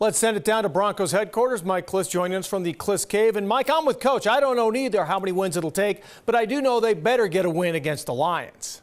Let's send it down to Broncos headquarters. Mike Klis joining us from the Klis Cave. And Mike, I'm with Coach. I don't know neither how many wins it'll take, but I do know they better get a win against the Lions.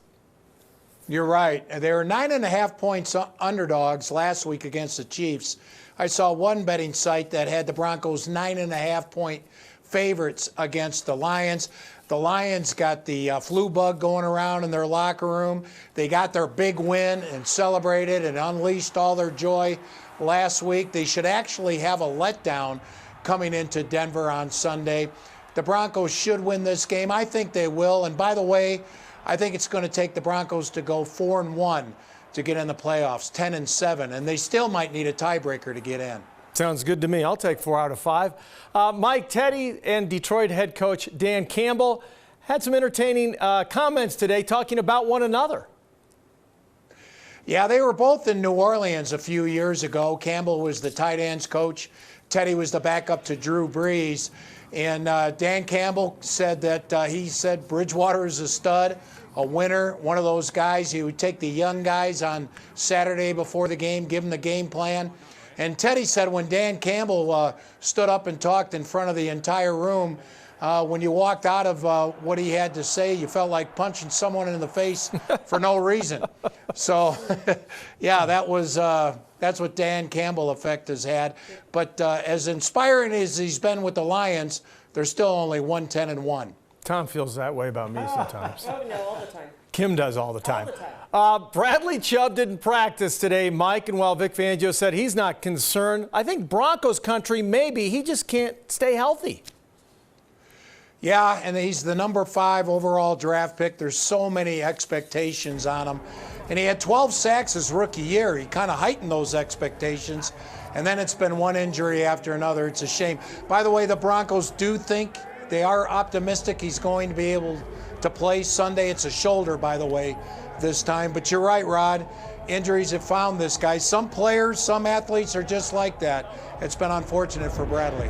You're right. They were 9.5 points underdogs last week against the Chiefs. I saw one betting site that had the Broncos 9.5 point favorites against the Lions. The Lions got the flu bug going around in their locker room. They got their big win and celebrated and unleashed all their joy last week. They should actually have a letdown coming into Denver on Sunday. The Broncos should win this game. I think they will. And by the way, I think it's going to take the Broncos to go 4-1 to get in the playoffs, 10-7, and they still might need a tiebreaker to get in. Sounds good to me. I'll take 4 out of 5. Mike, Teddy and Detroit head coach Dan Campbell had some entertaining comments today talking about one another. Yeah, they were both in New Orleans a few years ago. Campbell was the tight ends coach. Teddy was the backup to Drew Brees. And Dan Campbell said that he said Bridgewater is a stud, a winner, one of those guys. He would take the young guys on Saturday before the game, give them the game plan. And Teddy said when Dan Campbell stood up and talked in front of the entire room, when you walked out of what he had to say, you felt like punching someone in the face for no reason. So, yeah, that's what Dan Campbell effect has had. But as inspiring as he's been with the Lions, they're still only 1-10-1. Tom feels that way about me sometimes. Oh, no, all the time. Kim does all the time. All the time. Bradley Chubb didn't practice today, Mike, and while Vic Fangio said he's not concerned, I think Broncos country maybe. He just can't stay healthy. Yeah, and he's the number 5 overall draft pick. There's so many expectations on him. And he had 12 sacks his rookie year. He kind of heightened those expectations. And then it's been one injury after another. It's a shame. By the way, the Broncos do think they are optimistic he's going to be able to play Sunday. It's a shoulder, by the way, this time. But you're right, Rod. Injuries have found this guy. Some players, some athletes are just like that. It's been unfortunate for Bradley.